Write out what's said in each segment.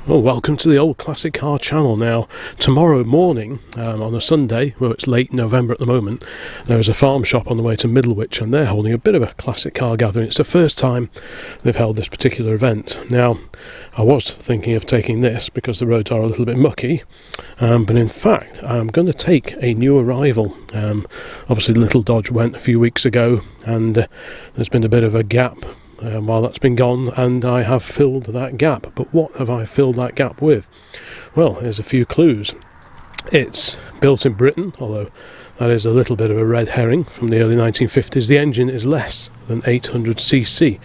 Well, welcome to the Old Classic Car channel. Now, tomorrow morning, on a Sunday, well, it's late November at the moment, there is a farm shop on the way to Middlewich, and they're holding a bit of a classic car gathering. It's the first time they've held this particular event. Now, I was thinking of taking this because the roads are a little bit mucky, but in fact, I'm going to take a new arrival. Obviously, the little Dodge went a few weeks ago, and there's been a bit of a gap while that's been gone, and I have filled that gap. But what have I filled that gap with? Well, here's a few clues. It's built in Britain, although that is a little bit of a red herring from the early 1950s. The engine is less than 800cc.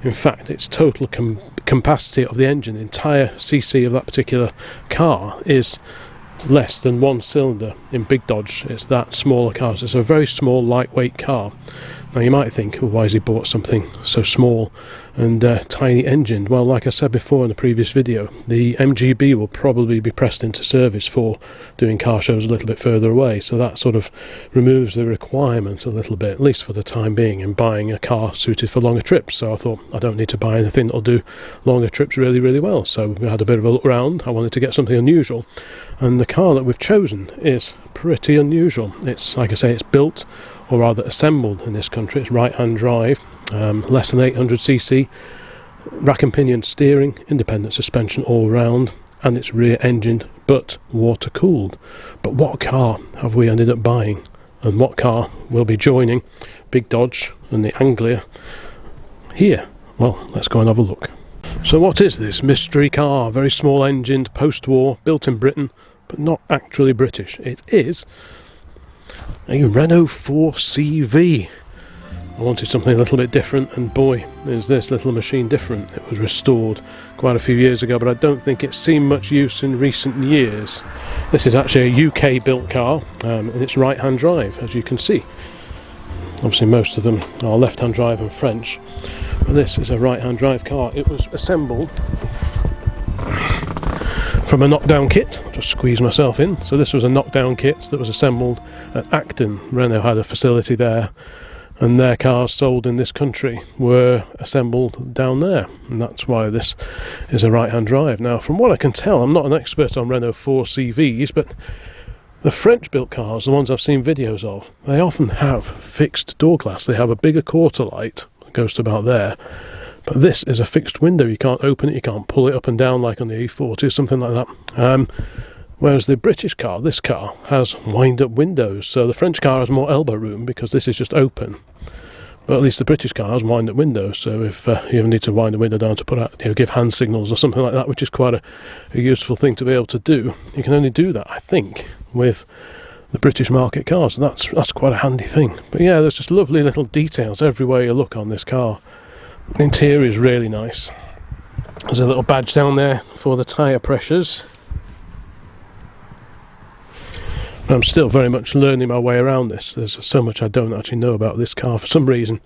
In fact, its total capacity of the engine, the entire cc of that particular car, is less than one cylinder. In Big Dodge, it's that smaller car. So it's a very small, lightweight car. Now you might think, well, why has he bought something so small and tiny engined? Well, like I said before in the previous video, the MGB will probably be pressed into service for doing car shows a little bit further away, so that sort of removes the requirement a little bit, at least for the time being, in buying a car suited for longer trips. So I thought, I don't need to buy anything that'll do longer trips really, really well. So we had a bit of a look around. I wanted to get something unusual, and the car that we've chosen is pretty unusual. It's, like I say, it's built, or rather assembled in this country. It's right-hand drive, less than 800cc, rack and pinion steering, independent suspension all round, and it's rear-engined but water-cooled. But what car have we ended up buying, and what car will be joining Big Dodge and the Anglia here? Well, let's go and have a look. So what is this mystery car? Very small-engined, post-war, built in Britain, but not actually British. It is a Renault 4CV. I wanted something a little bit different, and boy, is this little machine different. It was restored quite a few years ago, but I don't think it's seen much use in recent years. This is actually a UK built car, and it's right-hand drive, as you can see. Obviously most of them are left-hand drive and French, but this is a right-hand drive car. It was assembled from a knockdown kit. I'll just squeeze myself in. So this was a knockdown kit that was assembled at Acton. Renault had a facility there, and their cars sold in this country were assembled down there, and that's why this is a right-hand drive. Now, from what I can tell, I'm not an expert on Renault 4CVs, but the French-built cars, the ones I've seen videos of, they often have fixed door glass. They have a bigger quarter light that goes to about there, but this is a fixed window. You can't open it, you can't pull it up and down like on the A40 or something like that. Whereas the British car, this car, has wind-up windows. So the French car has more elbow room because this is just open. But at least the British car has wind-up windows. So if you ever need to wind a window down to put out, give hand signals or something like that, which is quite a useful thing to be able to do, you can only do that, I think, with the British market cars. So that's quite a handy thing. But yeah, there's just lovely little details everywhere you look on this car. The interior is really nice. There's a little badge down there for the tyre pressures. But I'm still very much learning my way around this. There's so much I don't actually know about this car. For some reason,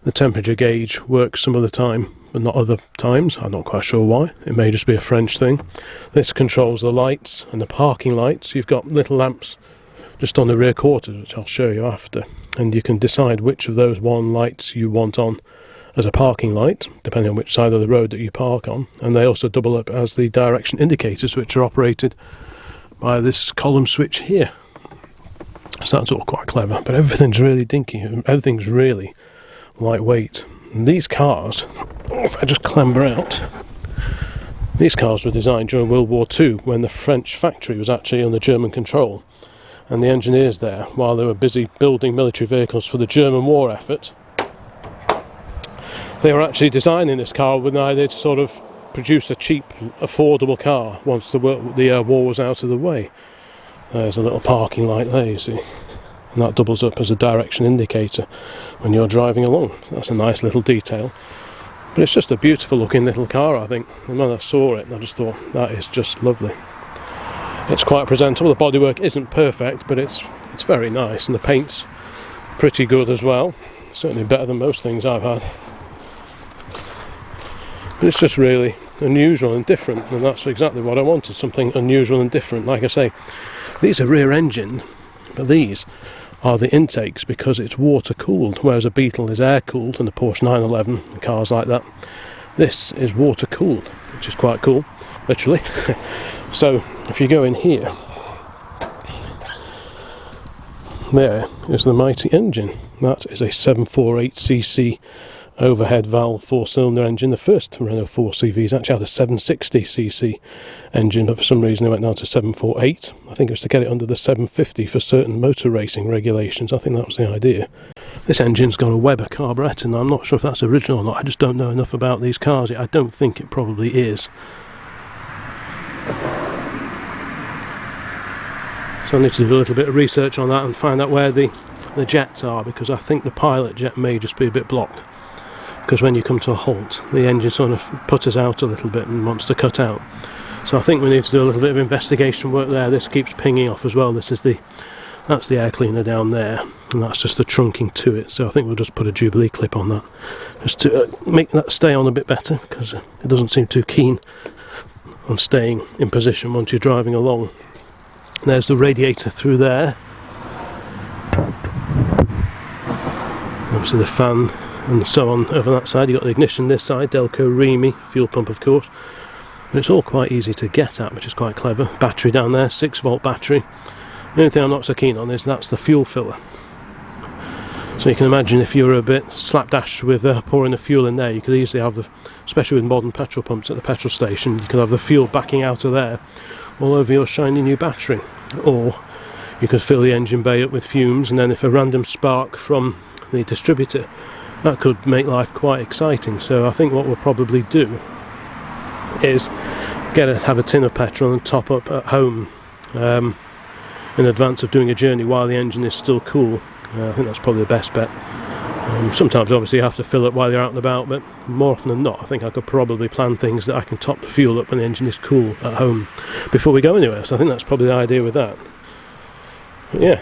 the temperature gauge works some of the time, but not other times. I'm not quite sure why. It may just be a French thing. This controls the lights and the parking lights. You've got little lamps just on the rear quarters, which I'll show you after. And you can decide which of those one lights you want on as a parking light, depending on which side of the road that you park on. And they also double up as the direction indicators, which are operated by this column switch here. So that's all quite clever, but everything's really dinky, everything's really lightweight. And these cars, if I just clamber out, these cars were designed during World War II, when the French factory was actually under German control, and the engineers there, while they were busy building military vehicles for the German war effort, they were actually designing this car with an idea to sort of produce a cheap, affordable car once the war was out of the way. There's a little parking light there, you see, and that doubles up as a direction indicator when you're driving along. That's a nice little detail, but it's just a beautiful looking little car, I think. And when I saw it, I just thought, that is just lovely. It's quite presentable. The bodywork isn't perfect, but it's very nice, and the paint's pretty good as well. Certainly better than most things I've had. It's just really unusual and different, and that's exactly what I wanted, something unusual and different. Like I say, these are rear-engined, but these are the intakes because it's water-cooled, whereas a Beetle is air-cooled, and a Porsche 911 and cars like that. This is water-cooled. which is quite cool, literally. So if you go in here, there is the mighty engine. That is a 748cc overhead valve 4-cylinder engine. The first Renault 4CVs actually had a 760cc engine, but for some reason they went down to 748. I think it was to get it under the 750 for certain motor racing regulations. I think that was the idea. This engine's got a Weber carburettor, and I'm not sure if that's original or not. I just don't know enough about these cars yet. I don't think it probably is. So I need to do a little bit of research on that and find out where the jets are, because I think the pilot jet may just be a bit blocked. Because when you come to a halt, the engine sort of putters out a little bit and wants to cut out. So I think we need to do a little bit of investigation work there. This keeps pinging off as well. That's the air cleaner down there, and that's just the trunking to it. So I think we'll just put a Jubilee clip on that, just to make that stay on a bit better, because it doesn't seem too keen on staying in position once you're driving along. And there's the radiator through there. Obviously the fan and so on over that side. You've got the ignition this side, Delco Remy, fuel pump of course. And it's all quite easy to get at, which is quite clever. Battery down there, 6-volt battery. The only thing I'm not so keen on is that's the fuel filler. So you can imagine if you were a bit slapdash with pouring the fuel in there, you could easily have especially with modern petrol pumps at the petrol station, you could have the fuel backing out of there all over your shiny new battery. Or you could fill the engine bay up with fumes, and then if a random spark from the distributor, that could make life quite exciting. So I think what we'll probably do is have a tin of petrol and top up at home in advance of doing a journey while the engine is still cool. I think that's probably the best bet. Sometimes obviously you have to fill it while you're out and about, but more often than not I think I could probably plan things that I can top the fuel up when the engine is cool at home before we go anywhere. So I think that's probably the idea with that. But yeah,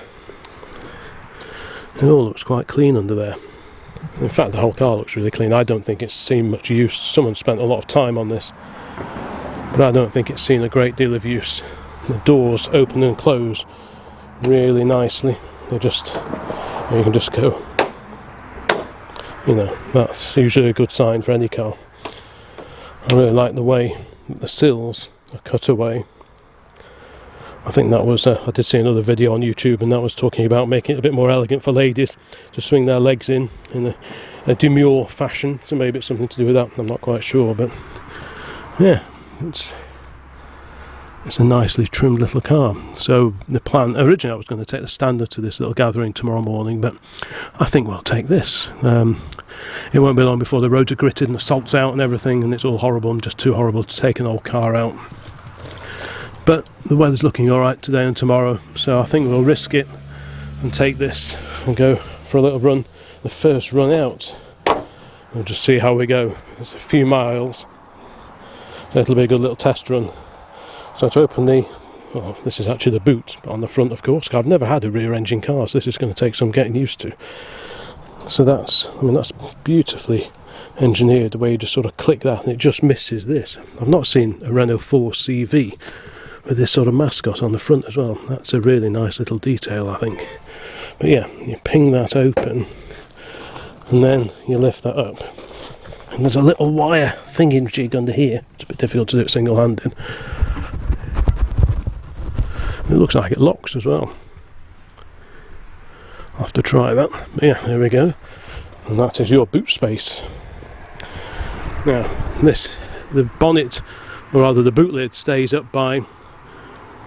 it all looks quite clean under there. In fact, the whole car looks really clean. I don't think it's seen much use. Someone spent a lot of time on this, but I don't think it's seen a great deal of use. The doors open and close really nicely. You can just go. You know, that's usually a good sign for any car. I really like the way that the sills are cut away. I think that was, I did see another video on YouTube, and that was talking about making it a bit more elegant for ladies to swing their legs in a demure fashion. So maybe it's something to do with that, I'm not quite sure, but yeah, it's a nicely trimmed little car. So the plan, originally I was going to take the Standard to this little gathering tomorrow morning, but I think we'll take this. It won't be long before the roads are gritted and the salt's out and everything, and it's all horrible and just too horrible to take an old car out. But the weather's looking alright today and tomorrow, so I think we'll risk it and take this and go for a little run. The first run out, we'll just see how we go. It's a few miles, so it'll be a good little test run. So to open this is actually the boot on the front, of course. I've never had a rear engine car, so this is going to take some getting used to. So that's beautifully engineered, the way you just sort of click that and it just misses this. I've not seen a Renault 4CV with this sort of mascot on the front as well. That's a really nice little detail, I think. But yeah, you ping that open and then you lift that up, and there's a little wire thingy jig under here. It's a bit difficult to do it single-handed. It looks like it locks as well. I'll have to try that. But yeah, there we go. And that is your boot space. Now, the bonnet, or rather the boot lid, stays up by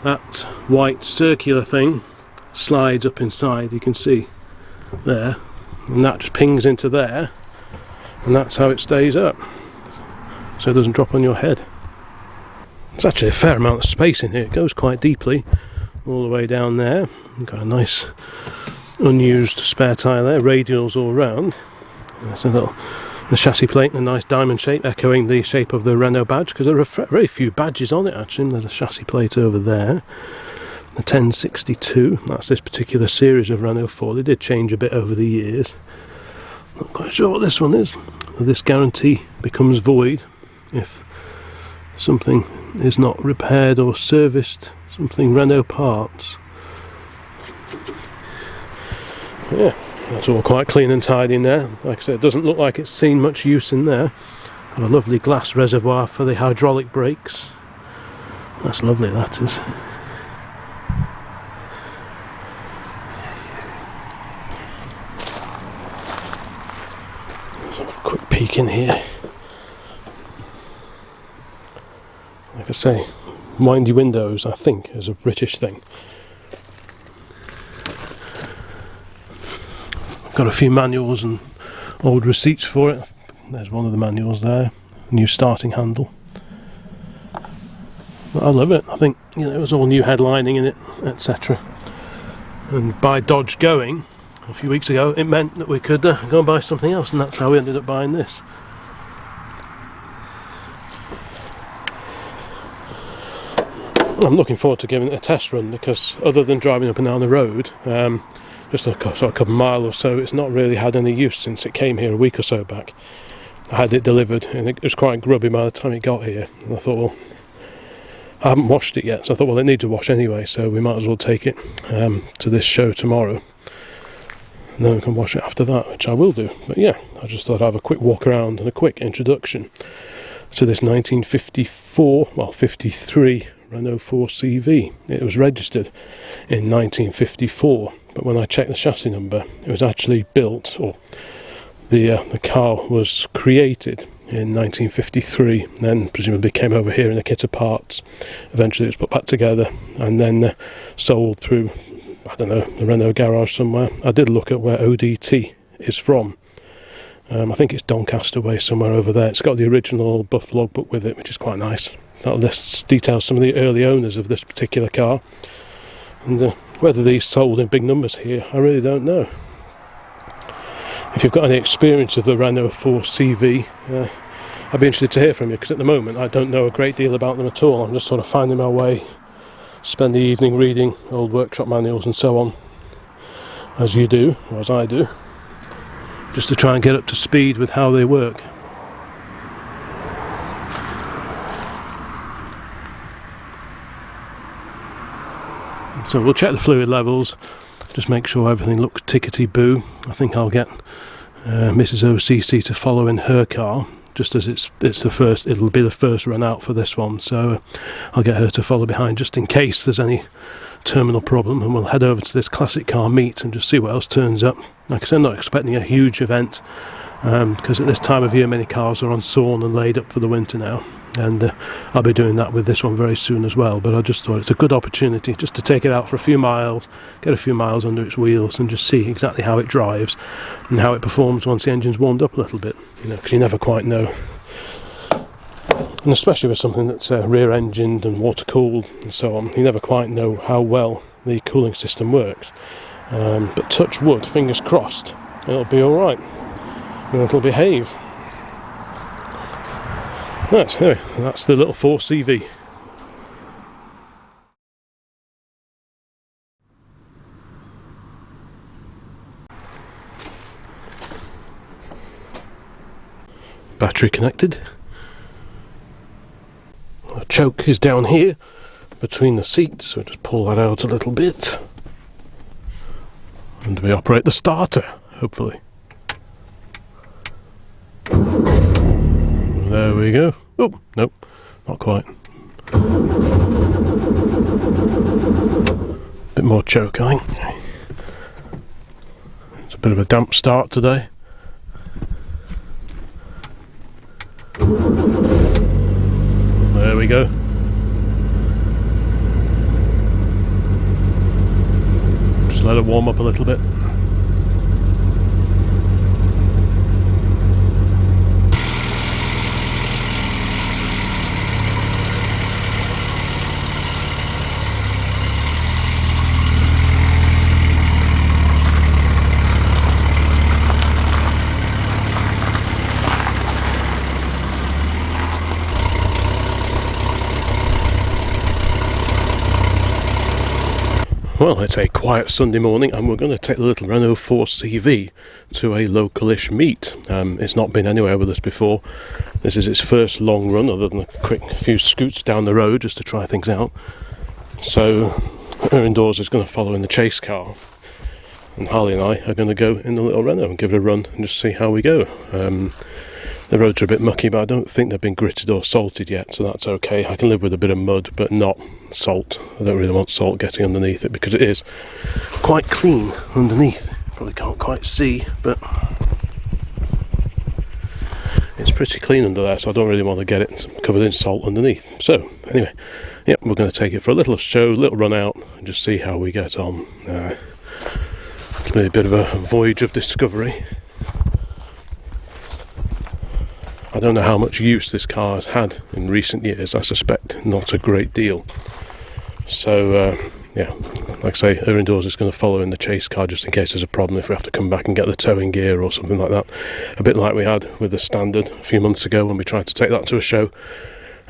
that white circular thing, slides up inside, you can see there, and that just pings into there, and that's how it stays up, so it doesn't drop on your head. There's actually a fair amount of space in here. It goes quite deeply all the way down there. You've got a nice unused spare tyre there, radials all round. There's the chassis plate in a nice diamond shape, echoing the shape of the Renault badge, because there are very few badges on it actually. There's a chassis plate over there, the 1062, that's this particular series of Renault 4. They did change a bit over the years. Not quite sure what this one is. This guarantee becomes void if something is not repaired or serviced, something Renault parts. Yeah, that's all quite clean and tidy in there. Like I said, it doesn't look like it's seen much use in there. Got a lovely glass reservoir for the hydraulic brakes. That's lovely, that is. Quick peek in here. Like I say, windy windows, I think, is a British thing. I've got a few manuals and old receipts for it. There's one of the manuals there. New starting handle. But I love it. I think, you know, it was all new headlining in it, etc. And by Dodge going a few weeks ago, it meant that we could go and buy something else, and that's how we ended up buying this. I'm looking forward to giving it a test run, because other than driving up and down the road, just a couple of miles or so, it's not really had any use since it came here a week or so back. I had it delivered and it was quite grubby by the time it got here, and I thought, well, I haven't washed it yet, so I thought, well, it needs a wash anyway, so we might as well take it to this show tomorrow, and then we can wash it after that, which I will do. But yeah, I just thought I'd have a quick walk around and a quick introduction to this 53 Renault 4CV. It was registered in 1954, but when I checked the chassis number, it was actually built, or the car was created in 1953, then presumably came over here in a kit of parts. Eventually it was put back together and then sold through, I don't know, the Renault garage somewhere. I did look at where ODT is from. I think it's Doncaster way, somewhere over there. It's got the original buff logbook with it, which is quite nice. That lists, details some of the early owners of this particular car. And whether these sold in big numbers here, I really don't know. If you've got any experience of the Renault 4CV, I'd be interested to hear from you, because at the moment I don't know a great deal about them at all. I'm just sort of finding my way, spend the evening reading old workshop manuals and so on, as you do, or as I do, just to try and get up to speed with how they work. So we'll check the fluid levels, just make sure everything looks tickety-boo. I think I'll get Mrs. OCC to follow in her car, just as it's the first, it'll be the first run out for this one, so I'll get her to follow behind just in case there's any terminal problem, and we'll head over to this classic car meet and just see what else turns up. Like I said, I'm not expecting a huge event, because at this time of year many cars are on sawn and laid up for the winter now, and I'll be doing that with this one very soon as well. But I just thought it's a good opportunity just to take it out for a few miles, get a few miles under its wheels, and just see exactly how it drives and how it performs once the engine's warmed up a little bit, you know, because you never quite know. And especially with something that's rear-engined and water-cooled and so on, you never quite know how well the cooling system works. But touch wood, fingers crossed, it'll be alright, and it'll behave. Right, anyway, that's the little 4CV. Battery connected. The choke is down here between the seats, so just pull that out a little bit. And we operate the starter, hopefully. There we go. Oh, nope, not quite. Bit more choke, I think. It's a bit of a damp start today. There we go. Just let it warm up a little bit. Well, it's a quiet Sunday morning and we're going to take the little Renault 4CV to a localish meet. It's not been anywhere with us before. This is its first long run, other than a quick few scoots down the road just to try things out. So her indoors is going to follow in the chase car, and Harley and I are going to go in the little Renault and give it a run and just see how we go. The roads are a bit mucky, but I don't think they've been gritted or salted yet, so that's okay. I can live with a bit of mud, but not salt. I don't really want salt getting underneath it because it is quite clean underneath. Probably can't quite see, but it's pretty clean under there, so I don't really want to get it covered in salt underneath. So, anyway, yeah, we're going to take it for a little show, little run out, and just see how we get on. It's been a bit of a voyage of discovery. I don't know how much use this car has had in recent years. I suspect not a great deal. So, yeah, like I say, Erwin Dawes is going to follow in the chase car just in case there's a problem, if we have to come back and get the towing gear or something like that. A bit like we had with the Standard a few months ago when we tried to take that to a show,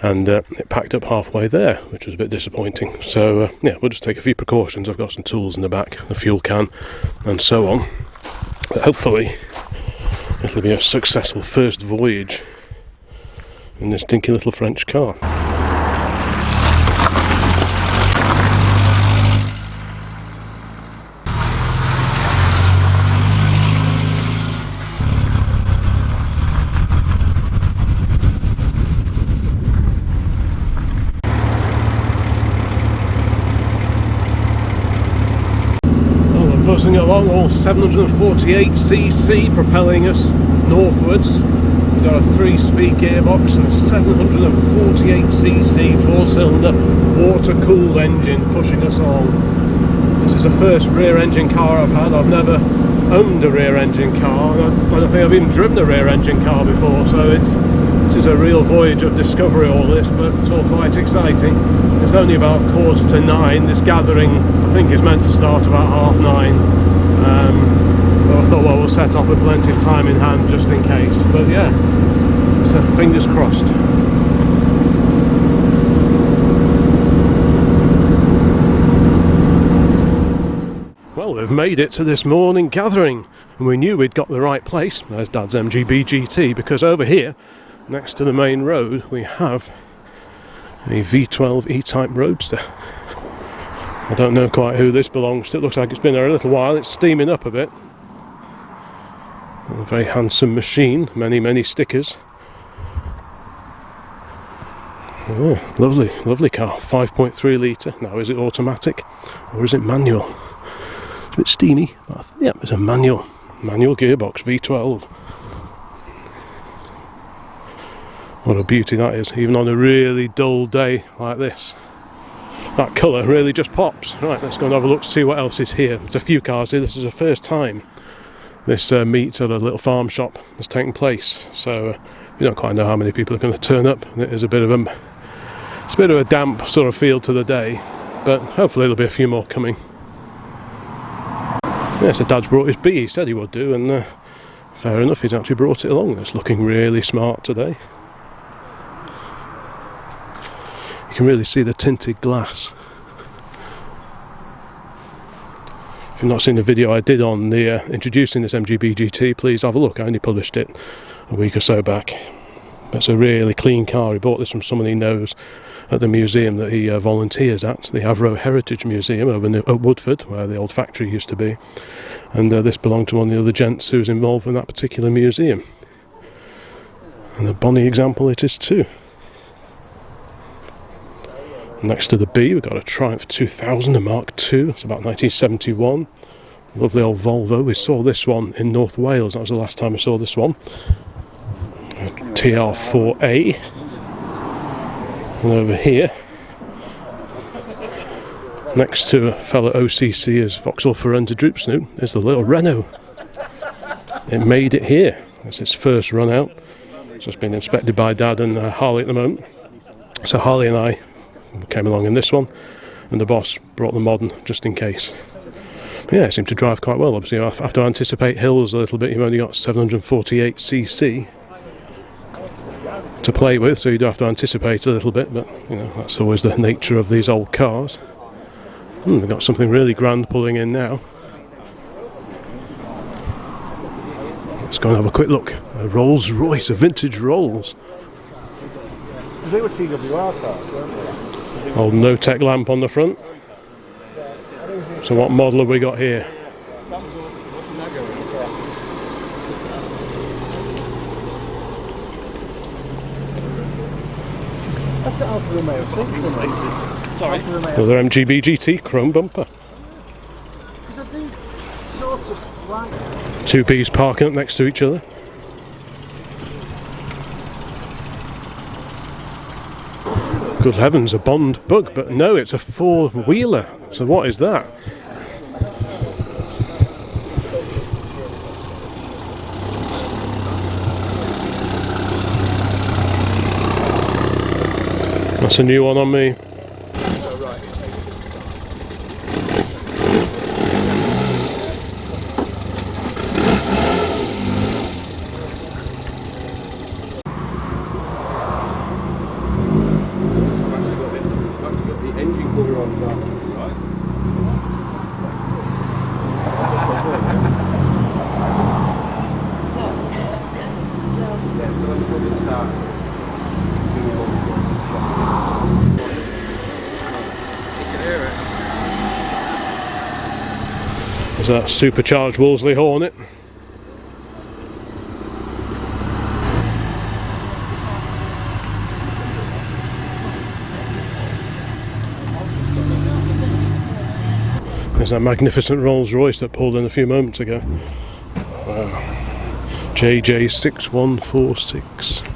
and it packed up halfway there, which was a bit disappointing. So, yeah, we'll just take a few precautions. I've got some tools in the back, the fuel can, and so on. But hopefully it'll be a successful first voyage in this dinky little French car. Buzzing along, all 748cc propelling us northwards. We've got a 3-speed gearbox and a 748cc 4-cylinder water-cooled engine pushing us on. This is the first rear-engine car I've had. I've never owned a rear-engine car, and I don't think I've even driven a rear-engine car before, so this is a real voyage of discovery, all this, but it's all quite exciting. It's only about 8:45. This gathering, I think, is meant to start about 9:30. But I thought, well, we'll set off with plenty of time in hand just in case. But yeah, so fingers crossed. Well, we've made it to this morning gathering, and we knew we'd got the right place. There's Dad's MGB GT, because over here, next to the main road, we have a V12 E-Type Roadster. I don't know quite who this belongs to. It looks like it's been there a little while. It's steaming up a bit. A very handsome machine. Many stickers. Oh, lovely, lovely car. 5.3 litre. Now, is it automatic or is it manual? It's a bit steamy. But yeah, it's a manual gearbox, V12. What a beauty that is, even on a really dull day like this. That colour really just pops. Right, let's go and have a look to see what else is here. There's a few cars here. This is the first time this meet at a little farm shop has taken place. So we don't quite know how many people are going to turn up. It is a bit of a damp sort of feel to the day, but hopefully there'll be a few more coming. Yeah, so Dad's brought his B. He said he would do, and fair enough, he's actually brought it along. It's looking really smart today. You can really see the tinted glass. If you've not seen the video I did on the introducing this MGB GT, please have a look. I only published it a week or so back. It's a really clean car. He bought this from someone he knows at the museum that he volunteers at, the Avro Heritage Museum over at Woodford, where the old factory used to be. And this belonged to one of the other gents who was involved in that particular museum. And a bonny example it is too. Next to the B, we've got a Triumph 2000, a Mark II. It's about 1971. Lovely old Volvo. We saw this one in North Wales. That was the last time we saw this one. A TR4A. And over here, next to a fellow OCC as Vauxhall Forenza Droop Snoot, is the little Renault. It made it here. It's its first run out. It's just been inspected by Dad and Harley at the moment. So Harley and I came along in this one, and the boss brought the modern just in case. Yeah, it seemed to drive quite well. Obviously, I have to anticipate hills a little bit. You've only got 748cc to play with, so you do have to anticipate a little bit, but you know, that's always the nature of these old cars. We've got something really grand pulling in now. Let's go and have a quick look. A Rolls Royce, a vintage Rolls. They were TWR cars, weren't they? Old no-tech lamp on the front. So what model have we got here? That's the Alfa Romeo 6, isn't it? Sorry. Alfa Romeo. Another MGB GT chrome bumper. Because I think sort of like... Two Bs parking up next to each other. Good heavens, a Bond bug, but no, it's a four-wheeler. So what is that? That's a new one on me. Is that supercharged Wolseley Hornet? There's that magnificent Rolls Royce that pulled in a few moments ago. Wow. JJ6146.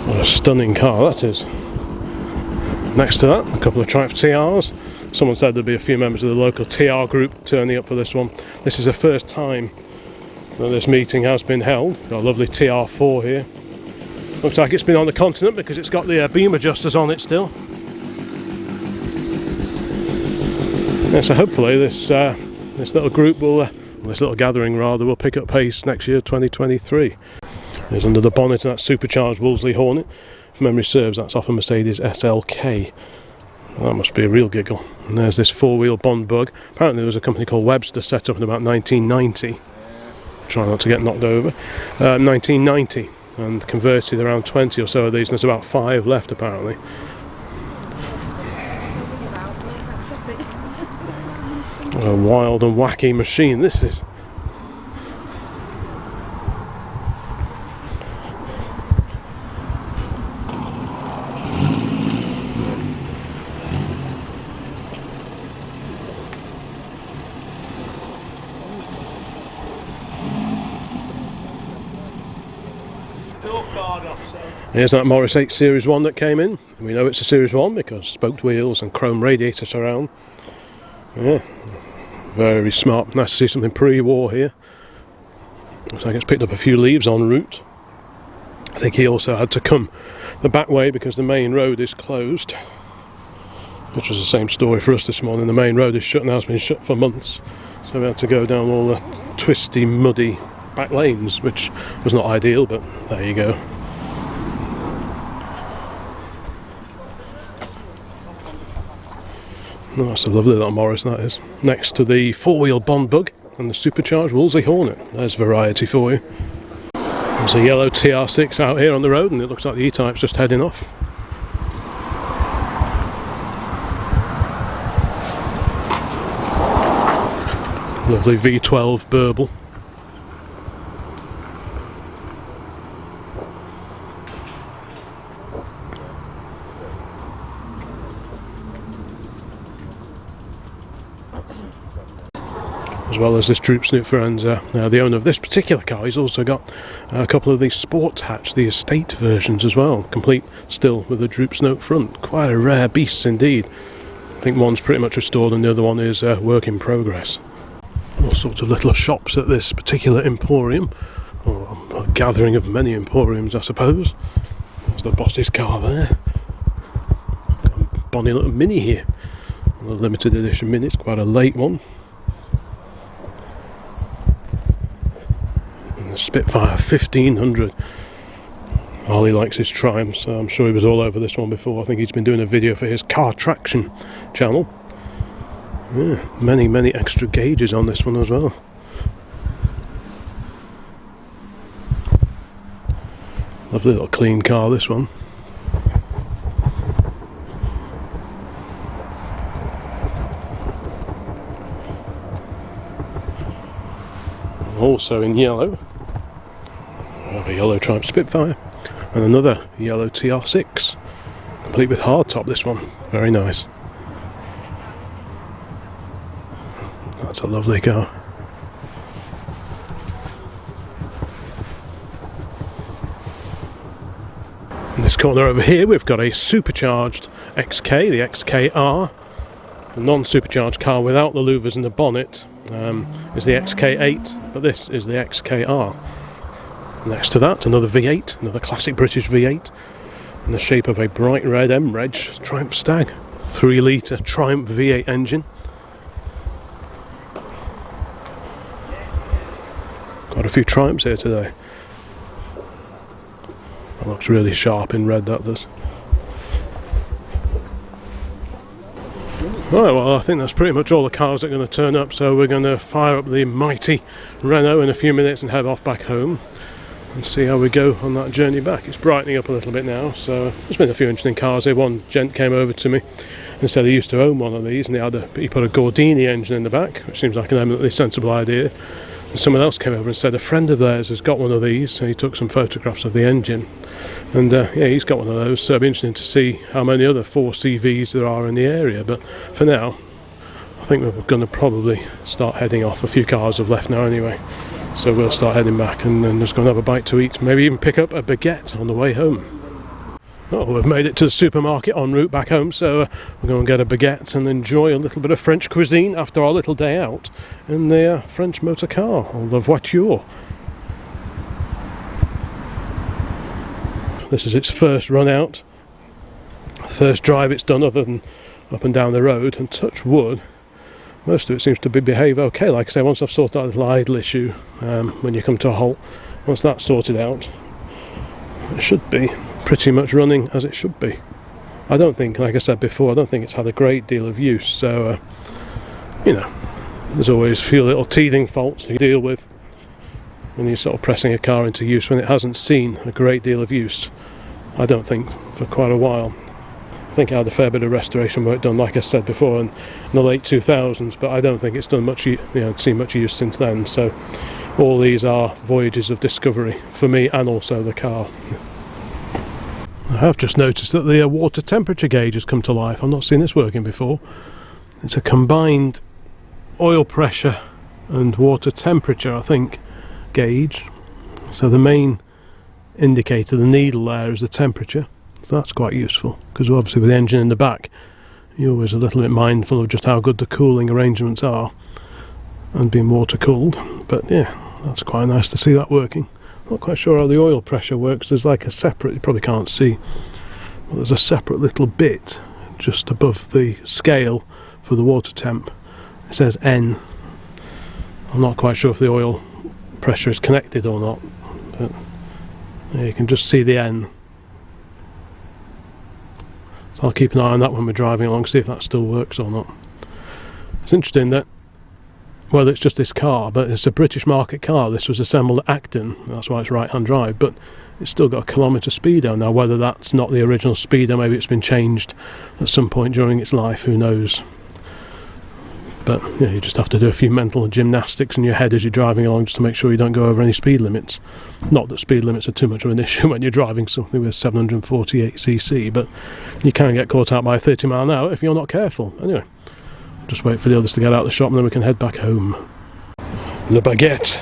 What a stunning car that is. Next to that, a couple of Triumph TRs. Someone said there'd be a few members of the local TR group turning up for this one. This is the first time that this meeting has been held. Got a lovely TR4 here. Looks like it's been on the continent because it's got the beam adjusters on it still. Yeah, so hopefully this little group will, this little gathering rather, will pick up pace next year, 2023. There's under the bonnet that supercharged Wolseley Hornet. If memory serves, that's off a Mercedes SLK. Well, that must be a real giggle. And there's this four-wheel Bond bug. Apparently there was a company called Webster set up in about 1990. Try not to get knocked over. 1990. And converted around 20 or so of these, and there's about 5 left apparently. What a wild and wacky machine this is. Here's that Morris 8 Series 1 that came in. We know it's a Series 1 because spoked wheels and chrome radiator surround. Yeah, very smart. Nice to see something pre-war here. Looks like it's picked up a few leaves en route. I think he also had to come the back way because the main road is closed. Which was the same story for us this morning. The main road is shut now, it's been shut for months. So we had to go down all the twisty, muddy back lanes, which was not ideal, but there you go. Oh, that's a lovely little Morris, that is. Next to the four-wheel Bond bug and the supercharged Wolseley Hornet. There's variety for you. There's a yellow TR6 out here on the road, and it looks like the E-Type's just heading off. Lovely V12 Burble. As well as this Droop Snoot Firenze, the owner of this particular car, he's also got a couple of these sports hatch, the estate versions as well, complete still with a Droop Snoot front. Quite a rare beast indeed. I think one's pretty much restored and the other one is work in progress. All sorts of little shops at this particular emporium, or a gathering of many emporiums I suppose. There's the boss's car there. Got a bonny little Mini here, a limited edition Mini, it's quite a late one. Spitfire 1500. Harley likes his Triumphs, so I'm sure he was all over this one before. I think he's been doing a video for his Car Traction channel. Yeah, many extra gauges on this one as well. Lovely little clean car, this one. Also in yellow, we have a yellow Triumph Spitfire and another yellow TR6, complete with hardtop. This one, very nice. That's a lovely car. In this corner over here we've got a supercharged XK, the XKR. The non-supercharged car without the louvers and the bonnet is the XK8, but this is the XKR. Next to that, another V8, another classic British V8, in the shape of a bright red M-Reg Triumph Stag, 3 litre Triumph V8 engine. Got a few Triumphs here today. That looks really sharp in red, that does. Right, well, I think that's pretty much all the cars that are going to turn up, so we're going to fire up the mighty Renault in a few minutes and head off back home and see how we go on that journey back. It's brightening up a little bit now, so there's been a few interesting cars here. One gent came over to me and said he used to own one of these, and he put a Gordini engine in the back, which seems like an eminently sensible idea. And someone else came over and said a friend of theirs has got one of these, and he took some photographs of the engine. And yeah, he's got one of those, so it'll be interesting to see how many other 4CVs there are in the area. But for now, I think we're going to probably start heading off. A few cars have left now anyway, so we'll start heading back and then just going to have a bite to eat. Maybe even pick up a baguette on the way home. Oh, we've made it to the supermarket en route back home, so we're going to get a baguette and enjoy a little bit of French cuisine after our little day out in the French motor car, or the voiture. This is its first run out, first drive it's done other than up and down the road, and touch wood, most of it seems to behave okay. Like I say, once I've sorted out a little idle issue when you come to a halt, once that's sorted out, it should be pretty much running as it should be. I don't think, like I said before, I don't think it's had a great deal of use, so you know, there's always a few little teething faults you deal with when you're sort of pressing a car into use when it hasn't seen a great deal of use. I don't think for quite a while. I think I had a fair bit of restoration work done, like I said before, in the late 2000s, but I don't think it's done much, seen much use since then. So all these are voyages of discovery for me and also the car. I have just noticed that the water temperature gauge has come to life. I've not seen this working before. It's a combined oil pressure and water temperature, I think, gauge. So the main indicator, the needle there, is the temperature. So that's quite useful, because obviously with the engine in the back, you're always a little bit mindful of just how good the cooling arrangements are and being water cooled. But yeah, that's quite nice to see that working. Not quite sure how the oil pressure works. There's like a separate, you probably can't see, but there's a separate little bit just above the scale for the water temp. It says N. I'm not quite sure if the oil pressure is connected or not, but yeah, you can just see the N. So I'll keep an eye on that when we're driving along, see if that still works or not. It's interesting that, well, it's just this car, but it's a British market car. This was assembled at Acton, that's why it's right-hand drive, but it's still got a kilometre speedo. Now whether that's not the original speedo, maybe it's been changed at some point during its life, who knows. But yeah, you just have to do a few mental gymnastics in your head as you're driving along just to make sure you don't go over any speed limits. Not that speed limits are too much of an issue when you're driving something with 748cc, but you can get caught out by 30 mile an hour if you're not careful. Anyway, just wait for the others to get out of the shop and then we can head back home. Le baguette.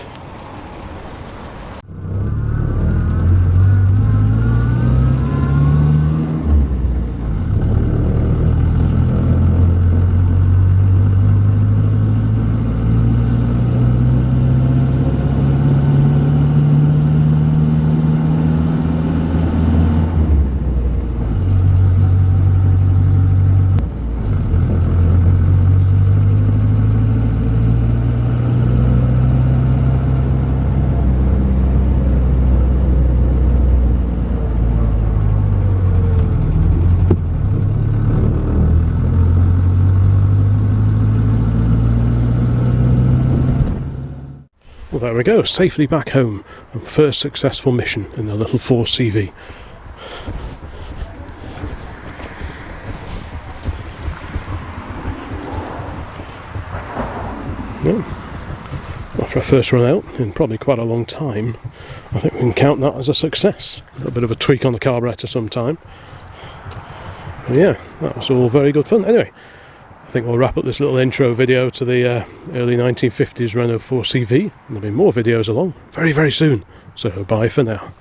Well, there we go, safely back home. And first successful mission in the little 4CV. Yeah. for a first run out in probably quite a long time, I think we can count that as a success. A little bit of a tweak on the carburettor sometime. But yeah, that was all very good fun. Anyway, I think we'll wrap up this little intro video to the early 1950s Renault 4CV. There'll be more videos along very, very soon. So bye for now.